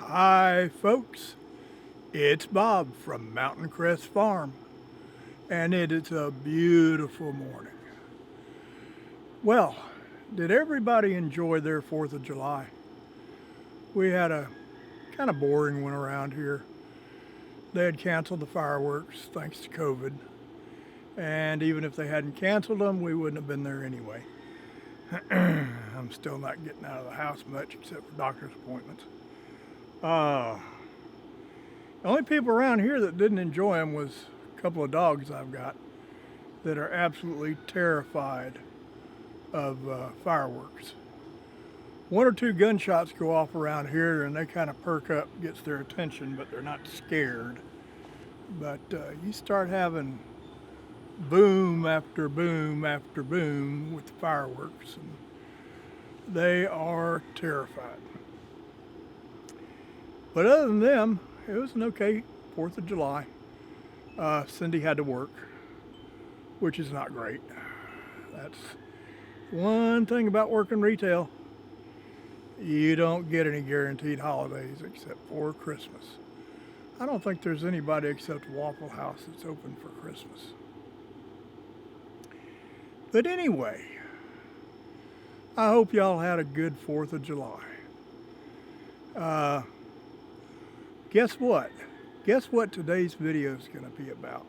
Hi folks, it's Bob from Mountain Crest Farm, and it is a beautiful morning. Well, did everybody enjoy their 4th of July? We had a kind of boring one around here. They had canceled the fireworks thanks to COVID, and even if they hadn't canceled them, we wouldn't have been there anyway. I'm still not getting out of the house much except for doctor's appointments. The only people around here that didn't enjoy them was a couple of dogs I've got that are absolutely terrified of fireworks. One or two gunshots go off around here and they kind of perk up, gets their attention, but they're not scared. But you start having boom after boom after boom with the fireworks, and they are terrified. But other than them, it was an okay 4th of July. Cindy had to work, which is not great. That's one thing about working retail. You don't get any guaranteed holidays except for Christmas. I don't think there's anybody except Waffle House that's open for Christmas. But anyway, I hope y'all had a good 4th of July. Guess what? Guess what today's video is going to be about?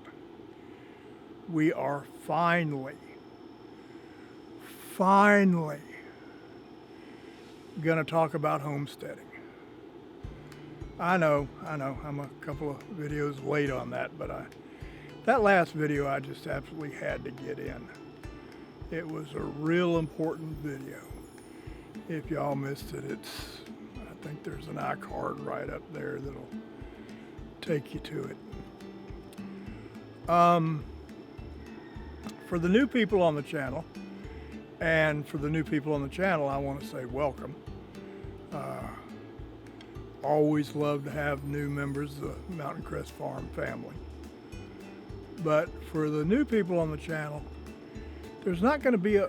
We are finally going to talk about homesteading. I know, I'm a couple of videos late on that, but that last video I just absolutely had to get in. It was a real important video. If y'all missed it, I think there's an iCard right up there that'll take you to it. For the new people on the channel, and for the new people on the channel, I want to say welcome. Always love to have new members of the Mountain Crest Farm family. But for the new people on the channel, there's not going to be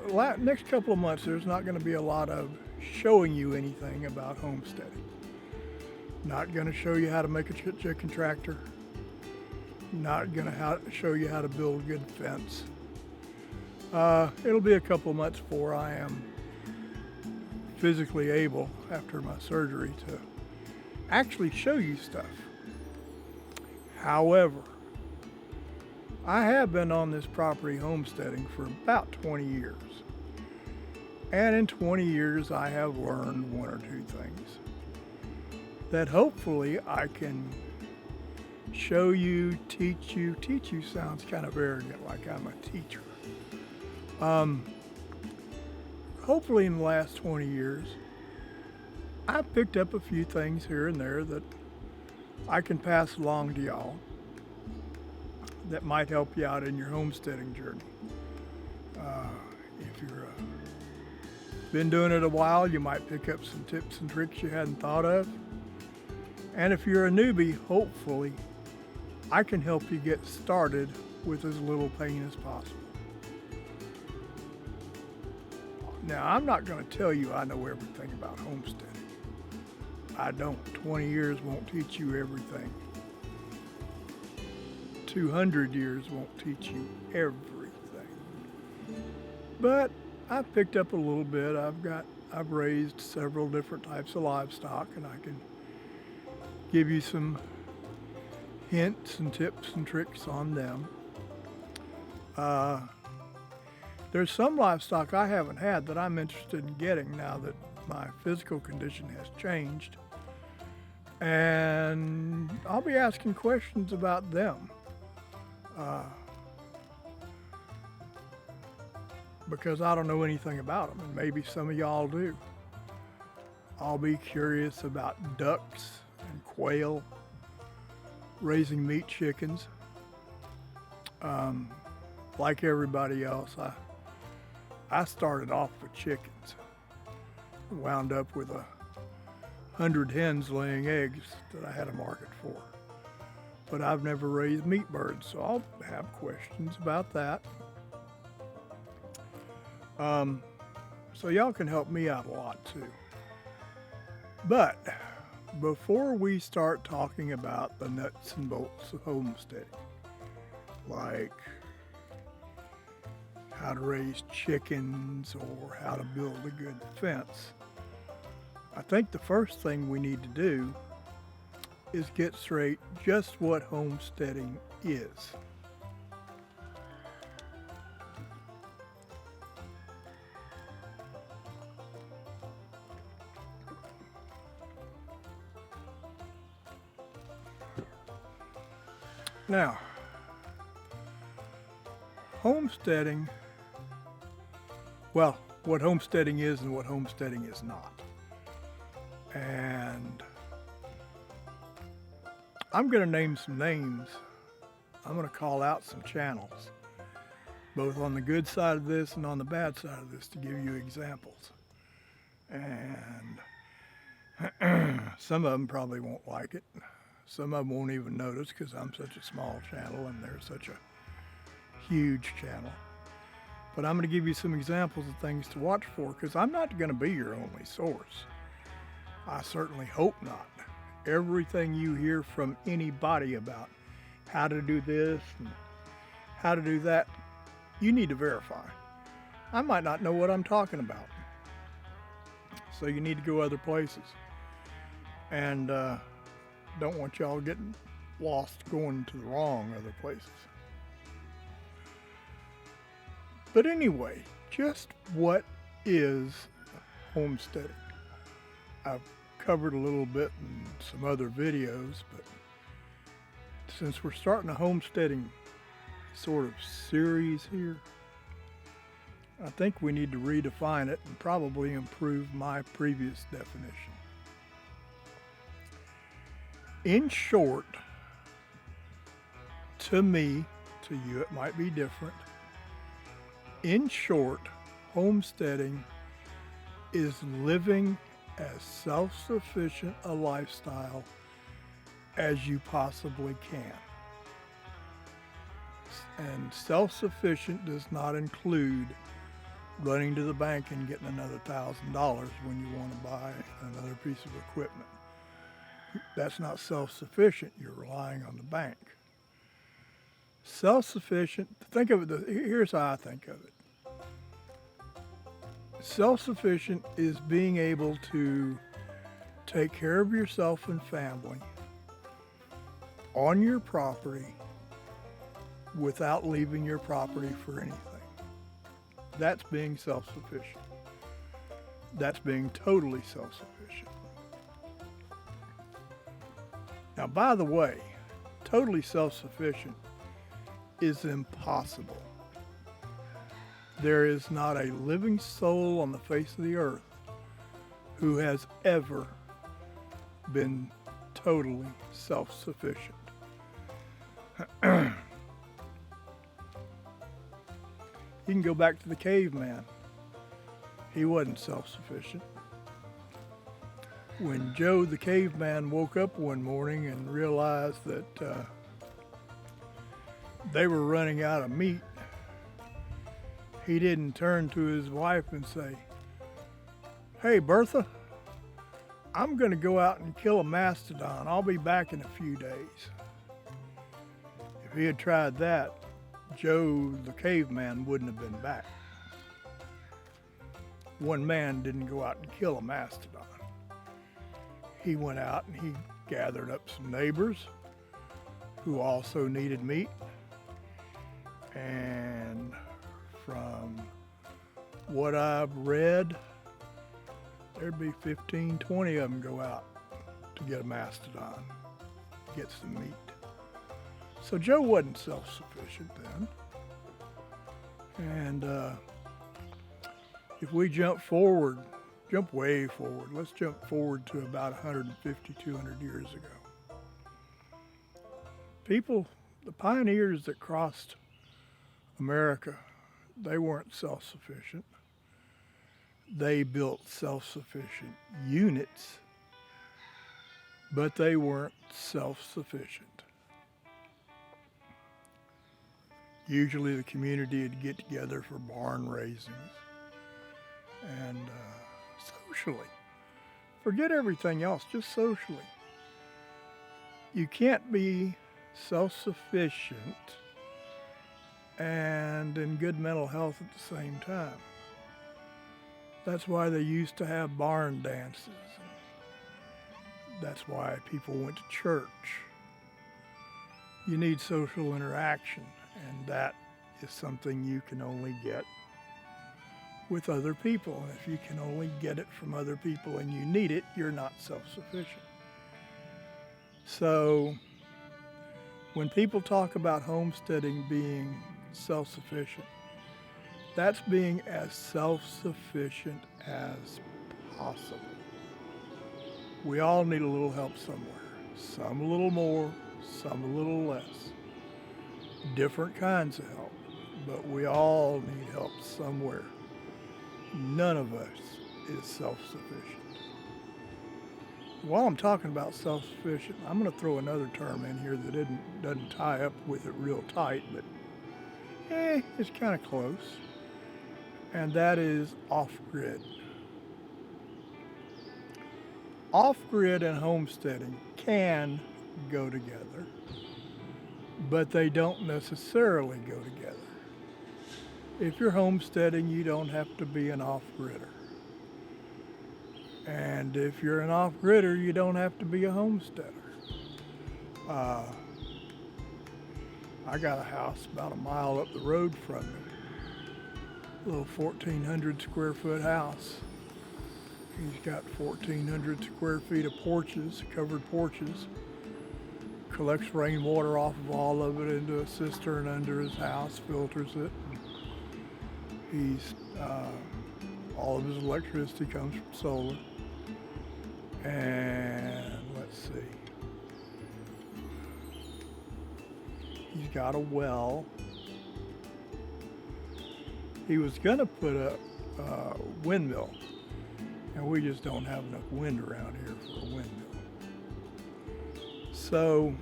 next couple of months, there's not going to be a lot of showing you anything about homesteading. Not going to show you how to make a chicken tractor. Not going to show you how to build a good fence. It'll be a couple of months before I am physically able, after my surgery, to actually show you stuff. However, I have been on this property homesteading for about 20 years. And in 20 years, I have learned one or two things that hopefully I can show you, teach you. Teach you sounds kind of arrogant, like I'm a teacher. Hopefully in the last 20 years, I've picked up a few things here and there that I can pass along to y'all that might help you out in your homesteading journey. If you're been doing it a while, you might pick up some tips and tricks you hadn't thought of. And if you're a newbie, hopefully I can help you get started with as little pain as possible. Now, I'm not going to tell you I know everything about homesteading. I don't. 20 years won't teach you everything. 200 years won't teach you everything. But I've picked up a little bit. I've raised several different types of livestock, and I can give you some hints and tips and tricks on them. There's some livestock I haven't had that I'm interested in getting now that my physical condition has changed. And I'll be asking questions about them. Because I don't know anything about them, and maybe some of y'all do. I'll be curious about ducks and quail, raising meat chickens. Like everybody else, I started off with chickens. Wound up with 100 hens laying eggs that I had a market for. But I've never raised meat birds, so I'll have questions about that. So y'all can help me out a lot too. But before we start talking about the nuts and bolts of homesteading, like how to raise chickens or how to build a good fence, I think the first thing we need to do is get straight just what homesteading is. Now, homesteading, well, what homesteading is and what homesteading is not. And I'm going to name some names. I'm going to call out some channels, both on the good side of this and on the bad side of this, to give you examples. And some of them probably won't like it. Some of them won't even notice because I'm such a small channel and they're such a huge channel. But I'm going to give you some examples of things to watch for, because I'm not going to be your only source. I certainly hope not. Everything you hear from anybody about how to do this and how to do that, you need to verify. I might not know what I'm talking about. So you need to go other places. And don't want y'all getting lost going to the wrong other places. But anyway, just what is homesteading? I've covered a little bit in some other videos, but since we're starting a homesteading sort of series here, I think we need to redefine it and probably improve my previous definition. In short, to me, to you it might be different. In short, homesteading is living as self-sufficient a lifestyle as you possibly can. And self-sufficient does not include running to the bank and getting another $1,000 when you want to buy another piece of equipment. That's not self-sufficient. You're relying on the bank. Self-sufficient, think of it, here's how I think of it. Self-sufficient is being able to take care of yourself and family on your property without leaving your property for anything. That's being self-sufficient. That's being totally self-sufficient. Now, by the way, totally self-sufficient is impossible. There is not a living soul on the face of the earth who has ever been totally self-sufficient. You can go back to the caveman. He wasn't self-sufficient. When Joe the caveman woke up one morning and realized that they were running out of meat, he didn't turn to his wife and say, "Hey, Bertha, I'm going to go out and kill a mastodon. I'll be back in a few days." If he had tried that, Joe the caveman wouldn't have been back. One man didn't go out and kill a mastodon. He went out and he gathered up some neighbors who also needed meat. And from what I've read, there'd be 15, 20 of them go out to get a mastodon, get some meat. So Joe wasn't self-sufficient then. And if we jump way forward, let's jump forward to about 150, 200 years ago. People, the pioneers that crossed America, they weren't self-sufficient. They built self-sufficient units, but they weren't self-sufficient. Usually the community would get together for barn raisings and socially Forget everything else, just socially. You can't be self-sufficient and in good mental health at the same time. That's why they used to have barn dances. That's why people went to church. You need social interaction, and that is something you can only get with other people. And if you can only get it from other people and you need it, you're not self-sufficient. So when people talk about homesteading being self-sufficient, that's being as self-sufficient as possible. We all need a little help somewhere. Some a little more, some a little less. Different kinds of help, but we all need help somewhere. None of us is self-sufficient. While I'm talking about self-sufficient, I'm going to throw another term in here that doesn't tie up with it real tight, but it's kind of close. And that is off-grid. Off-grid and homesteading can go together, but they don't necessarily go together. If you're homesteading, you don't have to be an off-gridder. And if you're an off-gridder, you don't have to be a homesteader. I got a house about a mile up the road from me. A little 1,400 square foot house. He's got 1,400 square feet of porches, covered porches. Collects rainwater off of all of it into a cistern under his house, filters it. All of his electricity comes from solar. And let's see. He's got a well. He was gonna put a windmill, and we just don't have enough wind around here for a windmill. So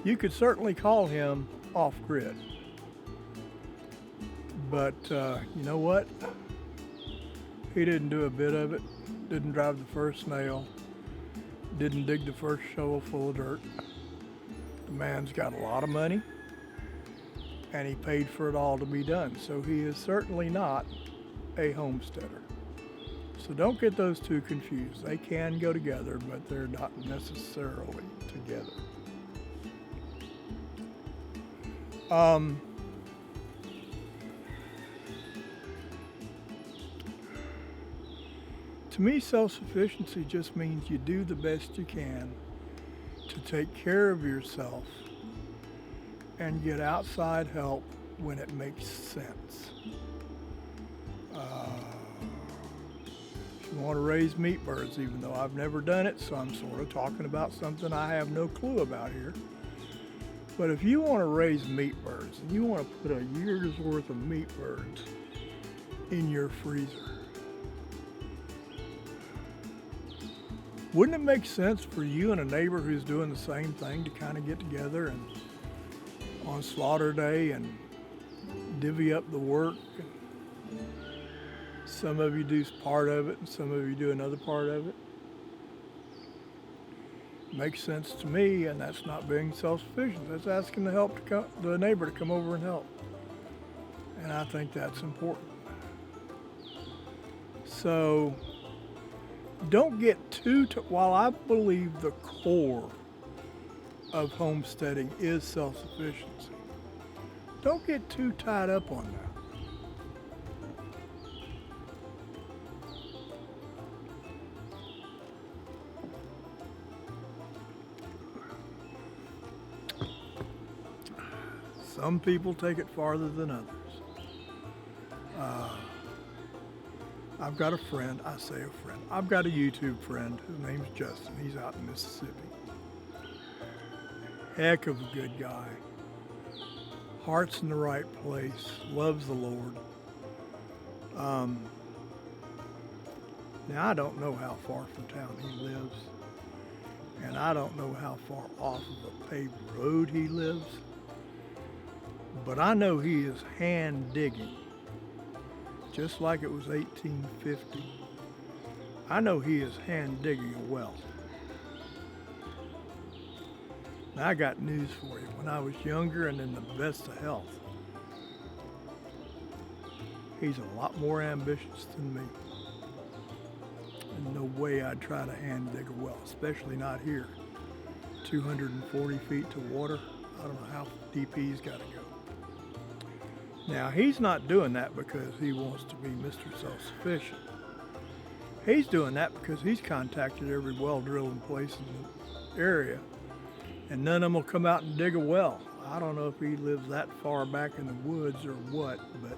you could certainly call him off-grid. But you know what? He didn't do a bit of it. Didn't drive the first snail. Didn't dig the first shovel full of dirt. The man's got a lot of money, and he paid for it all to be done. So he is certainly not a homesteader. So don't get those two confused. They can go together, but they're not necessarily together. To me, self-sufficiency just means you do the best you can to take care of yourself and get outside help when it makes sense. If you want to raise meat birds, even though I've never done it, so I'm sort of talking about something I have no clue about here. But if you want to raise meat birds and you want to put a year's worth of meat birds in your freezer, wouldn't it make sense for you and a neighbor who's doing the same thing to kind of get together and on slaughter day and divvy up the work? Some of you do part of it and some of you do another part of it. Makes sense to me, and that's not being self-sufficient. That's asking the neighbor to come over and help. And I think that's important. So don't get while I believe the core of homesteading is self-sufficiency, don't get too tied up on that. Some people take it farther than others. I've got a friend, I've got a YouTube friend, his name's Justin, he's out in Mississippi. Heck of a good guy. Heart's in the right place, loves the Lord. Now I don't know how far from town he lives, and I don't know how far off of a paved road he lives, but I know he is hand digging, just like it was 1850, I know he is hand digging a well. Now I got news for you. When I was younger and in the best of health, he's a lot more ambitious than me. And no way I'd try to hand dig a well, especially not here. 240 feet to water. I don't know how deep he's got to go. Now, he's not doing that because he wants to be Mr. Self-Sufficient. He's doing that because he's contacted every well drilling place in the area, and none of them will come out and dig a well. I don't know if he lives that far back in the woods or what, but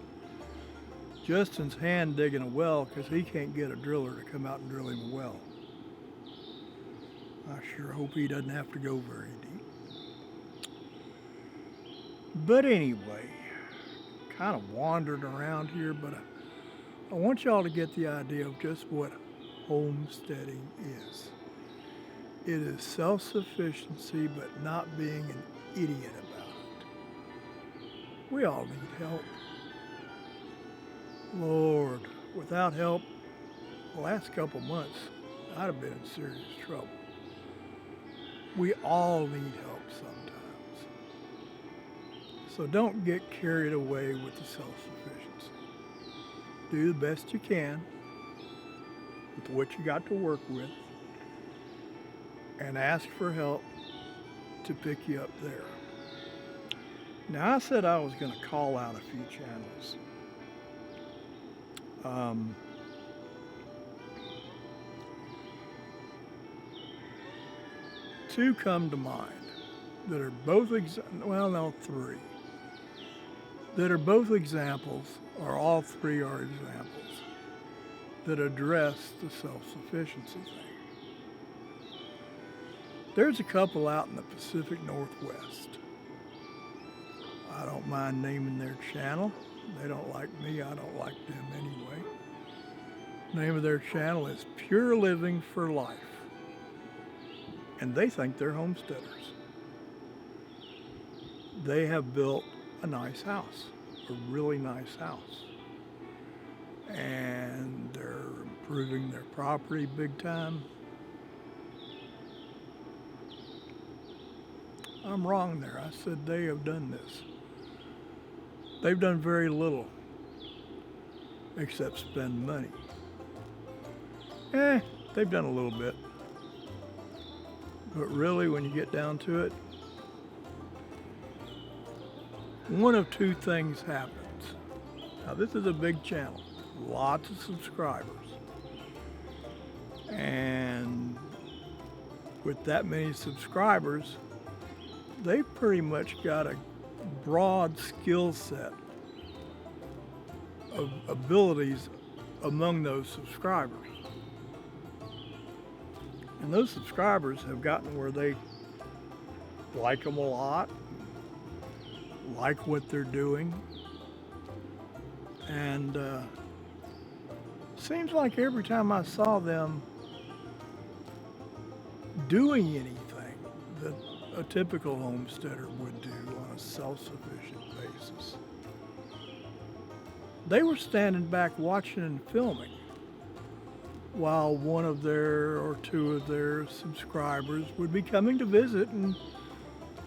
Justin's hand digging a well because he can't get a driller to come out and drill him a well. I sure hope he doesn't have to go very deep. But anyway, kind of wandered around here, but I want y'all to get the idea of just what homesteading is. It is self-sufficiency, but not being an idiot about it. We all need help. Lord, without help, the last couple months, I'd have been in serious trouble. We all need help sometimes. So don't get carried away with the self-sufficiency. Do the best you can with what you got to work with, and ask for help to pick you up there. Now, I said I was going to call out a few channels. Two come to mind that are both, three, that are both examples, or all three are examples, that address the self-sufficiency thing. There's a couple out in the Pacific Northwest. I don't mind naming their channel. They don't like me, I don't like them anyway. Name of their channel is Pure Living for Life. And they think they're homesteaders. They have built a nice house, a really nice house. And they're improving their property big time. I'm wrong there. I said they have done this. They've done very little except spend money. They've done a little bit. But really, when you get down to it, one of two things happens. Now, this is a big channel, lots of subscribers. And with that many subscribers, they've pretty much got a broad skill set of abilities among those subscribers. And those subscribers have gotten where they like them a lot, like what they're doing, and seems like every time I saw them doing anything that a typical homesteader would do on a self-sufficient basis, they were standing back watching and filming while one of their or two of their subscribers would be coming to visit, and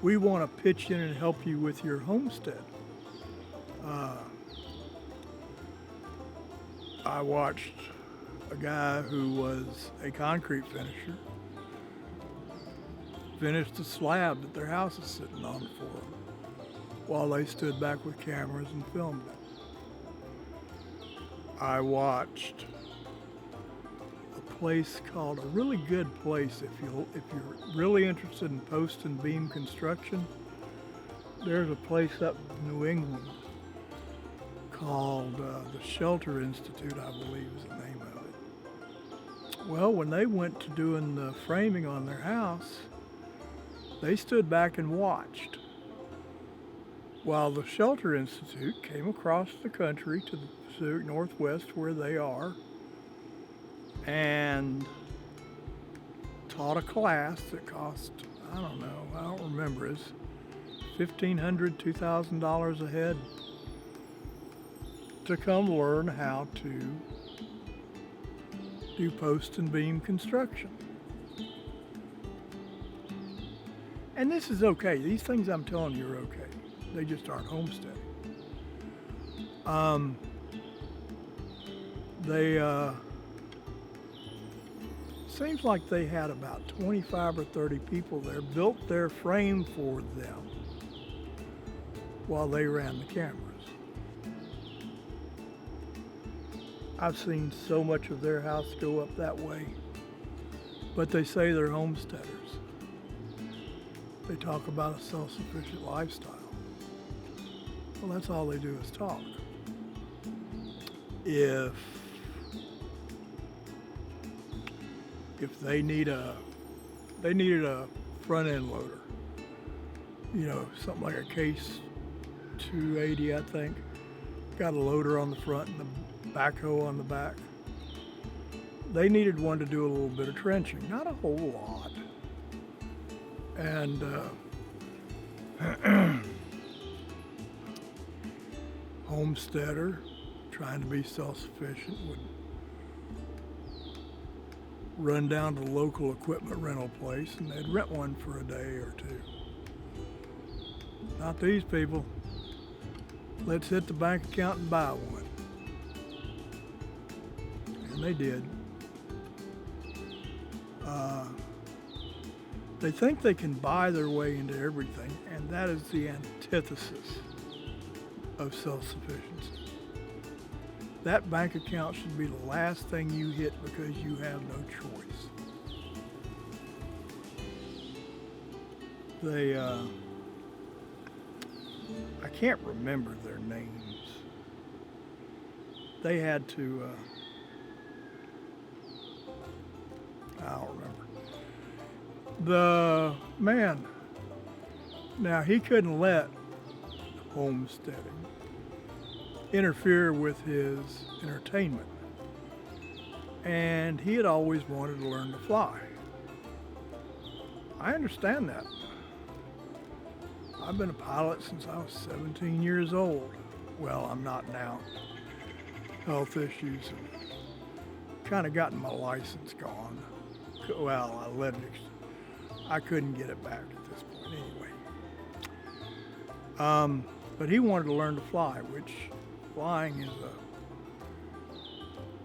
we want to pitch in and help you with your homestead. I watched a guy who was a concrete finisher finish the slab that their house is sitting on for them while they stood back with cameras and filmed it. I watched a place called, a really good place if you're really interested in post and beam construction. There's a place up in New England called the Shelter Institute, I believe is the name of it. Well, when they went to doing the framing on their house, they stood back and watched while the Shelter Institute came across the country to the Pacific Northwest where they are and taught a class that cost, I don't remember, it's $1,500, $2,000 a head to come learn how to do post and beam construction. And this is okay. These things I'm telling you are okay. They just aren't homesteading. Seems like they had about 25 or 30 people there, built their frame for them while they ran the cameras. I've seen so much of their house go up that way, but they say they're homesteaders. They talk about a self-sufficient lifestyle. Well, that's all they do is talk. If they needed a front end loader, you know, something like a Case 280, I think, got a loader on the front and a backhoe on the back. They needed one to do a little bit of trenching, not a whole lot. And homesteader, trying to be self-sufficient, would run down to the local equipment rental place and they'd rent one for a day or two. Not these people. Let's hit the bank account and buy one. And they did. They think they can buy their way into everything, and that is the antithesis of self-sufficiency. That bank account should be the last thing you hit because you have no choice. I can't remember their names. They had to, I don't remember. The man, now he couldn't let homesteading interfere with his entertainment. And he had always wanted to learn to fly. I understand that. I've been a pilot since I was 17 years old. Well, I'm not now. Health issues and kind of gotten my license gone. Well, I let it, I couldn't get it back at this point anyway. But he wanted to learn to fly, which flying is a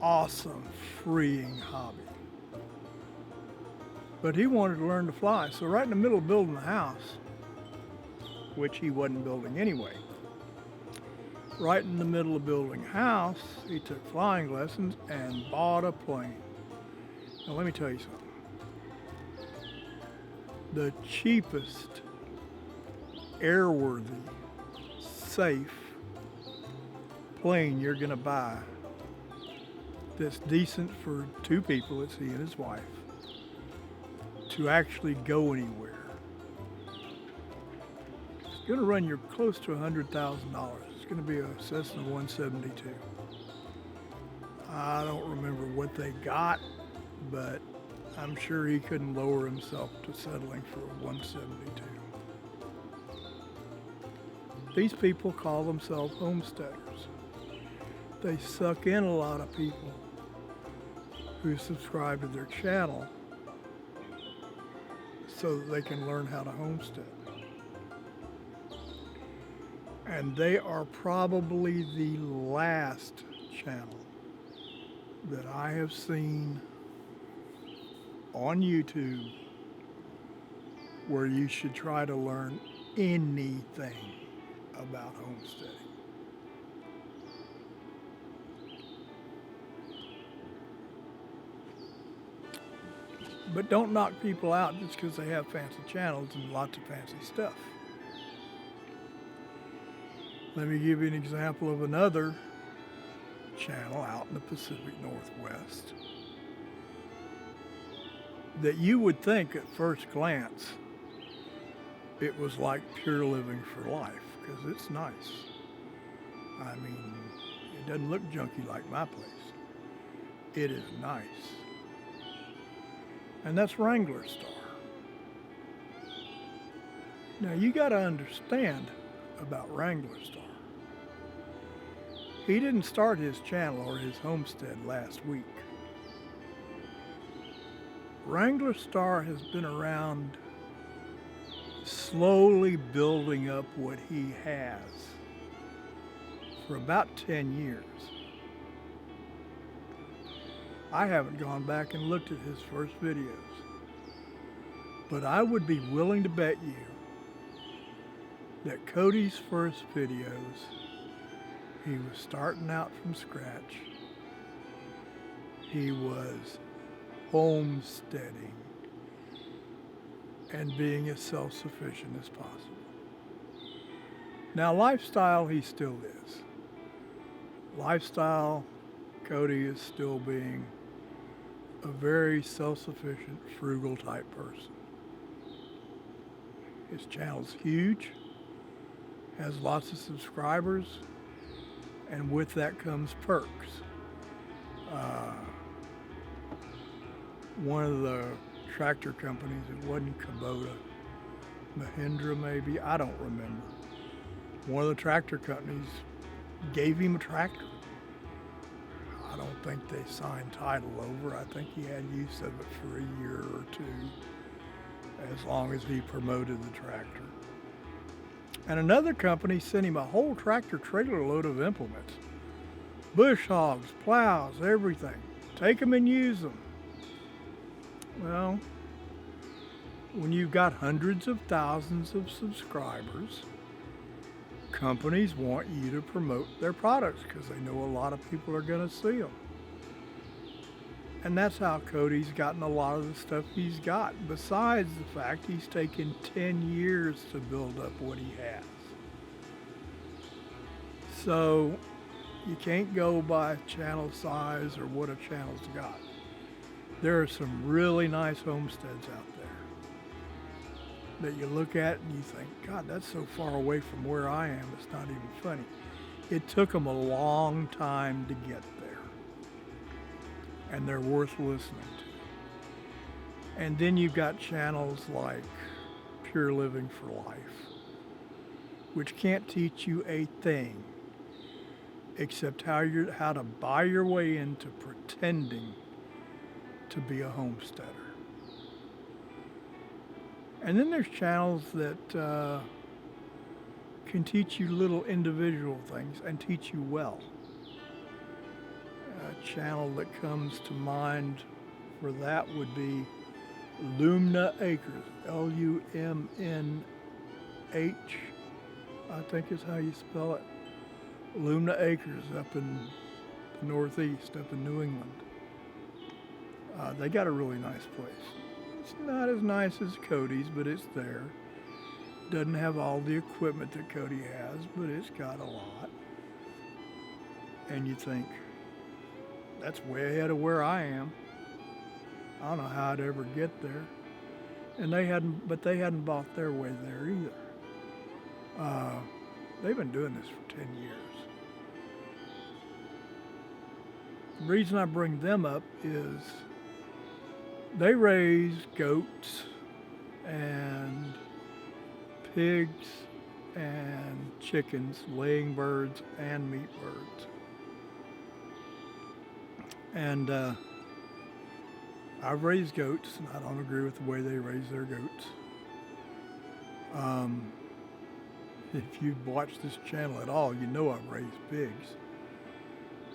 awesome, freeing hobby. But he wanted to learn to fly, so right in the middle of building the house, which he wasn't building anyway, right in the middle of building a house, he took flying lessons and bought a plane. Now let me tell you something. The cheapest, airworthy, safe plane you're gonna buy that's decent for two people, it's he and his wife, to actually go anywhere. It's gonna run you close to $100,000. It's gonna be a Cessna 172. I don't remember what they got, but I'm sure he couldn't lower himself to settling for a 172. These people call themselves homesteaders. They suck in a lot of people who subscribe to their channel so that they can learn how to homestead. And they are probably the last channel that I have seen on YouTube where you should try to learn anything about homesteading. But don't knock people out just because they have fancy channels and lots of fancy stuff. Let me give you an example of another channel out in the Pacific Northwest that you would think at first glance it was like pure living for life, because it's nice. I mean, it doesn't look junky like my place. It is nice. And that's Wrangler Star. Now you got to understand about Wrangler Star. He didn't start his channel or his homestead last week. Wrangler Star has been around slowly building up what he has for about 10 years. I haven't gone back and looked at his first videos, but I would be willing to bet you that Cody's first videos, he was starting out from scratch. He was homesteading and being as self-sufficient as possible. Now, lifestyle, he still is. Lifestyle, Cody is still being a very self-sufficient, frugal type person. His channel's huge, has lots of subscribers, and with that comes perks. One of the tractor companies, it wasn't Kubota, Mahindra maybe, I don't remember. One of the tractor companies gave him a tractor. I don't think they signed title over. I think he had use of it for a year or two, as long as he promoted the tractor. And another company sent him a whole tractor trailer load of implements. Bush hogs, plows, everything. Take them and use them. Well, when you've got hundreds of thousands of subscribers, companies want you to promote their products because they know a lot of people are going to see them. And that's how Cody's gotten a lot of the stuff he's got, besides the fact he's taken 10 years to build up what he has. So you can't go by channel size or what a channel's got. There are some really nice homesteads out there that you look at and you think, God, that's so far away from where I am, it's not even funny. It took them a long time to get there, and they're worth listening to. And then you've got channels like Pure Living for Life, which can't teach you a thing except how to buy your way into pretending to be a homesteader. And then there's channels that can teach you little individual things and teach you well. A channel that comes to mind for that would be Lumina Acres, Lumnh, I think is how you spell it. Lumina Acres up in the Northeast, up in New England. They got a really nice place. It's not as nice as Cody's, but it's there. Doesn't have all the equipment that Cody has, but it's got a lot. And you think, that's way ahead of where I am. I don't know how I'd ever get there. And they hadn't bought their way there either. They've been doing this for 10 years. The reason I bring them up is they raise goats and pigs and chickens, laying birds and meat birds. And I've raised goats, and I don't agree with the way they raise their goats. If you've watched this channel at all, you know I've raised pigs.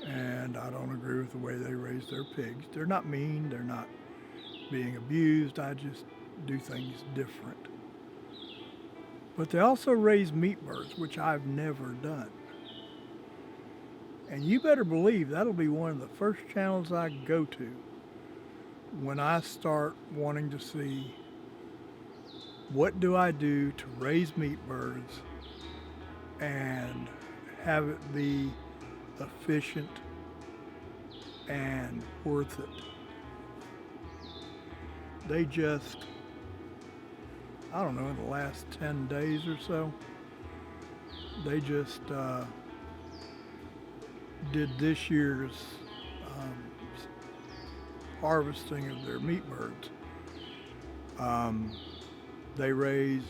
And I don't agree with the way they raise their pigs. They're not mean, they're not being abused, I just do things different. But they also raise meat birds, which I've never done. And you better believe that'll be one of the first channels I go to when I start wanting to see what do I do to raise meat birds and have it be efficient and worth it. They just, I don't know, in the last 10 days or so, they just did this year's harvesting of their meat birds. They raise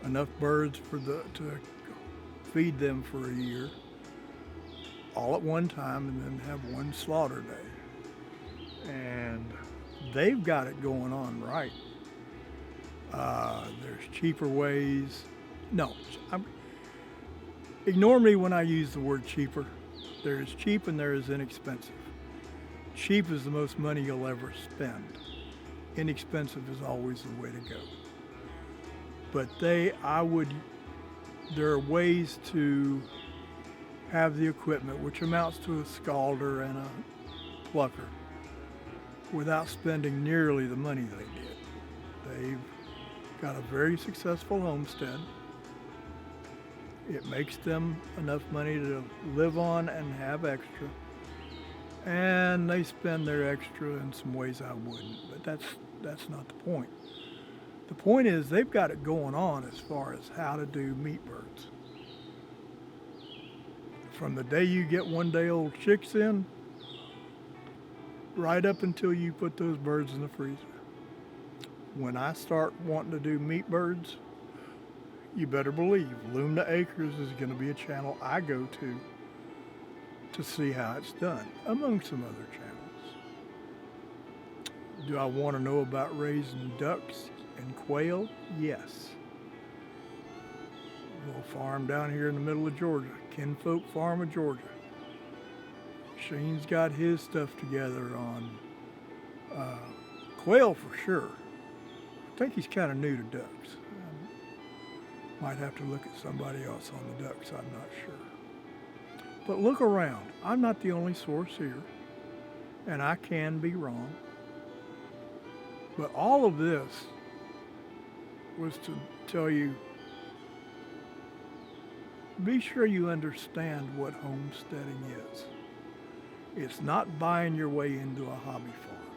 enough birds to feed them for a year, all at one time, and then have one slaughter day. And they've got it going on right. There's cheaper ways. No, ignore me when I use the word cheaper. There is cheap and there is inexpensive. Cheap is the most money you'll ever spend. Inexpensive is always the way to go. But there are ways to have the equipment, which amounts to a scalder and a plucker, without spending nearly the money they did. They've got a very successful homestead. It makes them enough money to live on and have extra. And they spend their extra in some ways I wouldn't, but that's not the point. The point is they've got it going on as far as how to do meat birds. From the day you get 1 day old chicks in, right up until you put those birds in the freezer. When I start wanting to do meat birds, you better believe Lumina Acres is going to be a channel I go to see how it's done, among some other channels. Do I want to know about raising ducks and quail? Yes. A little farm down here in the middle of Georgia, Kinfolk Farm of Georgia. Shane's got his stuff together on quail for sure. I think he's kind of new to ducks. Might have to look at somebody else on the ducks, I'm not sure. But look around. I'm not the only source here, and I can be wrong. But all of this was to tell you, be sure you understand what homesteading is. It's not buying your way into a hobby farm.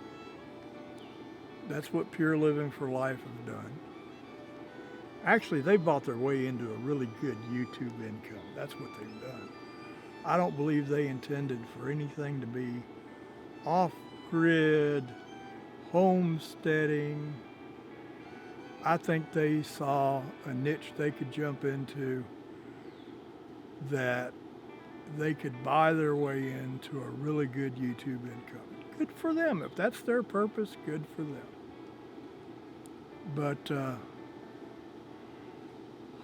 That's what Pure Living for Life have done. Actually, they bought their way into a really good YouTube income. That's what they've done. I don't believe they intended for anything to be off-grid, homesteading. I think they saw a niche they could jump into that they could buy their way into a really good YouTube income. Good for them. If that's their purpose, good for them. But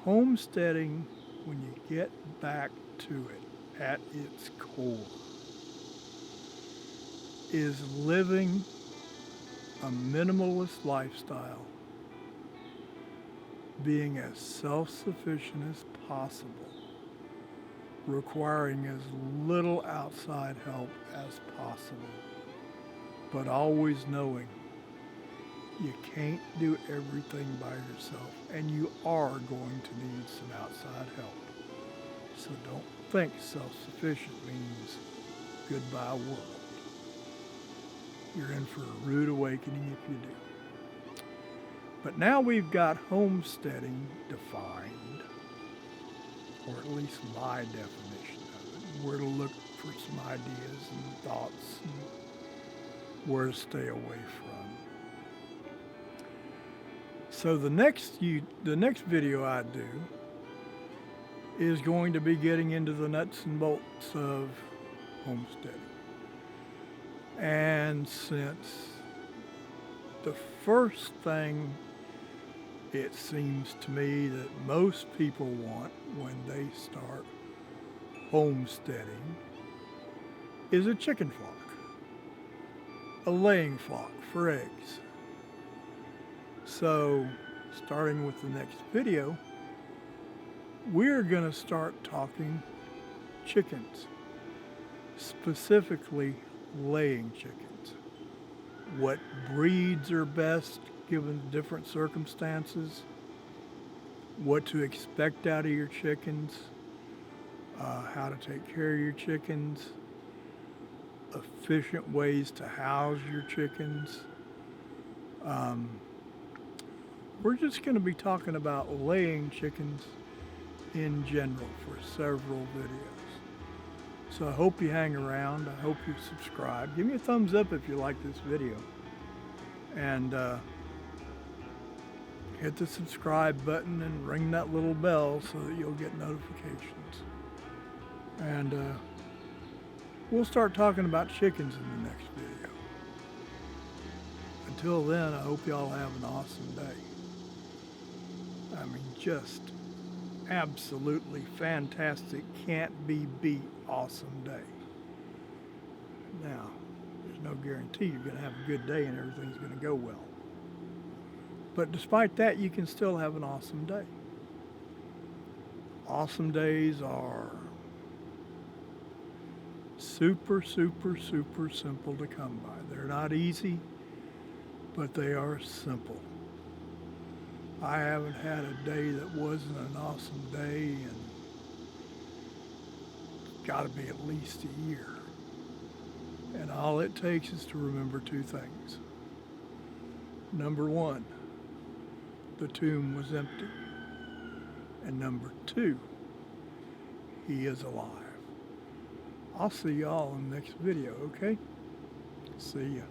homesteading, when you get back to it at its core, is living a minimalist lifestyle, being as self-sufficient as possible, requiring as little outside help as possible, but always knowing you can't do everything by yourself, and you are going to need some outside help. So don't think self-sufficient means goodbye world. You're in for a rude awakening if you do. But now we've got homesteading defined, or at least my definition of it, where to look for some ideas and thoughts and where to stay away from. So the next video I do is going to be getting into the nuts and bolts of homesteading. And since the first thing it seems to me that most people want when they start homesteading is a chicken flock, a laying flock for eggs. So, starting with the next video, we're going to start talking chickens, specifically laying chickens. What breeds are best given different circumstances, what to expect out of your chickens, how to take care of your chickens, efficient ways to house your chickens. We're just going to be talking about laying chickens in general for several videos. So I hope you hang around. I hope you subscribe. Give me a thumbs up if you like this video. And hit the subscribe button and ring that little bell so that you'll get notifications. And we'll start talking about chickens in the next video. until then, I hope y'all have an awesome day. I mean, just absolutely fantastic, can't be beat awesome day. Now, there's no guarantee you're going to have a good day and everything's going to go well. But despite that, you can still have an awesome day. Awesome days are super, super, super simple to come by. They're not easy, but they are simple. I haven't had a day that wasn't an awesome day in got to be at least a year. And all it takes is to remember two things. Number one, the tomb was empty. And number two, he is alive. I'll see y'all in the next video, okay? See ya.